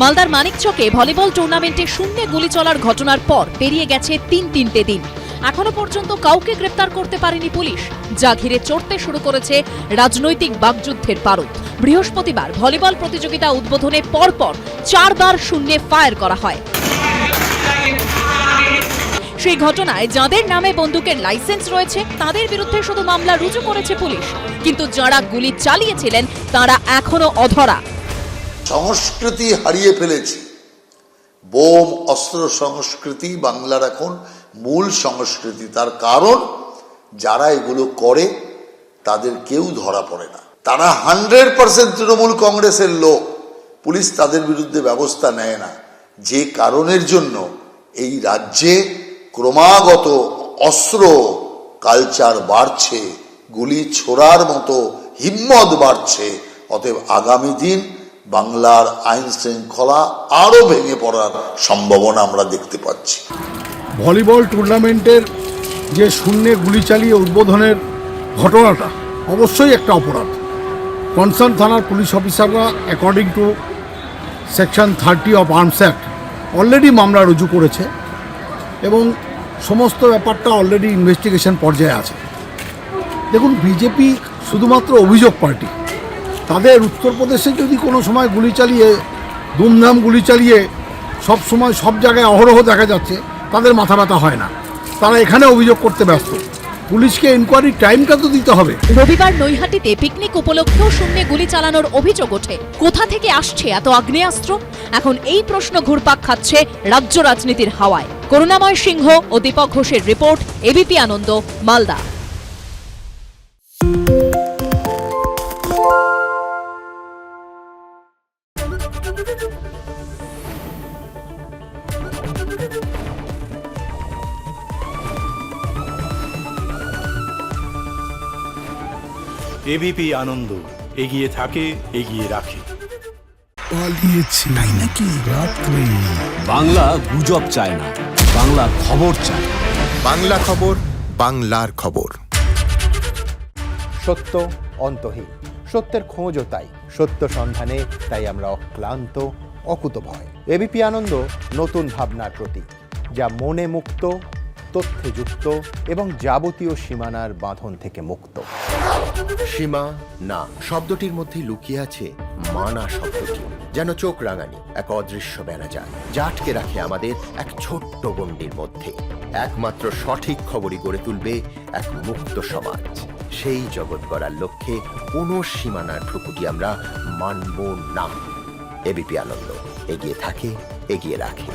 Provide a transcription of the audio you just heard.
মালদার মানিকচকে ভলিবল টুর্নামেন্টে শূন্যে গুলি চলার ঘটনার পর পেরিয়ে গেছে তিনটে দিন, এখনো পর্যন্ত কাউকে গ্রেপ্তার করতে পারেনি পুলিশ, যা ঘিরে চড়তে শুরু করেছে রাজনৈতিক বাকযুদ্ধের পারদ। বৃহস্পতিবার ভলিবল প্রতিযোগিতা উদ্বোধনে পরপর 4 বার শূন্যে ফায়ার করা হয়। সেই ঘটনায় যাদের নামে বন্দুকের লাইসেন্স রয়েছে তাদের বিরুদ্ধে শুধু মামলা রুজু করেছে পুলিশ, কিন্তু যারা গুলি চালিয়েছিলেন তারা এখনো অধরা। সংস্কৃতি হারিয়ে ফেলেছি, বোম অস্ত্র সংস্কৃতি বাংলার এখন মূল সংস্কৃতি। তার কারণ যারা এগুলো করে তাদের কেউ ধরা পড়ে না, তারা 100% তৃণমূল কংগ্রেসের লোক। পুলিশ তাদের বিরুদ্ধে ব্যবস্থা নেয় না, যে কারণের জন্য এই রাজ্যে ক্রমাগত অস্ত্র কালচার বাড়ছে, গুলি ছোড়ার মতো হিম্মত বাড়ছে। অতএব আগামী দিন বাংলার আইন শৃঙ্খলা আরো ভেঙে পড়ার সম্ভাবনা আমরা দেখতে পাচ্ছি। ভলিবল টুর্নামেন্টের যে শূন্যে গুলি চালিয়ে উদ্বোধনের ঘটনাটা অবশ্যই একটা অপরাধ। কনসার্ন থানার পুলিশ অফিসাররা according to section 30 of arms act already মামলা রুজু করেছে এবং সমস্ত ব্যাপারটা অলরেডি ইনভেস্টিগেশন পর্যায়ে আছে। দেখুন, বিজেপি শুধুমাত্র অভিযোগ পার্টি। তাদের উত্তরপ্রদেশে যদি কোনো সময় গুলি চালিয়ে দুমধাম গুলি চালিয়ে সব সময় সব জায়গায় অহরহ দেখা যাচ্ছে, তাদের মাথা ব্যথা হয় না। তারা এখানে অভিযোগ করতে ব্যস্ত। পুলিশকে ইনকোয়ারির টাইমটা তো দিতে হবে। রবিবার নৈহাটিতে পিকনিক উপলক্ষেও শূন্যে গুলি চালানোর অভিযোগ ওঠে। কোথা থেকে আসছে এত আগ্নেয়াস্ত্র? এখন এই প্রশ্ন ঘুরপাক খাচ্ছে রাজ্য রাজনীতির হাওয়ায়। করুণাময় সিংহ ও দীপক ঘোষের রিপোর্ট, এবিপি আনন্দ, মালদা। এবিপি আনন্দ, এগিয়ে থাকে, এগিয়ে রাখে। পালিয়েছে তাই নাকি? রাত্রে বাংলা গুজব চায় না, বাংলা খবর চায়। বাংলা খবর, বাংলার খবর। সত্য অন্তহীন, সত্যের খোঁজও তাই, সত্য সন্ধানে তাই আমরা অক্লান্ত, অকুতভয়। এবিপি আনন্দ নতুন ভাবনার প্রতীক, যা মনে মুক্ত, তথ্যে যুক্ত এবং যাবতীয় সীমানার বাঁধন থেকে মুক্ত। সীমা না শব্দটির মধ্যে লুকিয়ে আছে মানা শব্দটি, যেন চোখ রাঙানি এক অদৃশ্য বেড়াজাল, যা আটকে রাখে আমাদের এক ছোট্ট গণ্ডির মধ্যে। একমাত্র সঠিক খবরই গড়ে তুলবে এক মুক্ত সমাজ। সেই জগৎ গড়ার লক্ষ্যে কোনো সীমানার ঠুকুটি আমরা মানব না। এবিপি আনন্দ, এগিয়ে থাকে, এগিয়ে রাখে।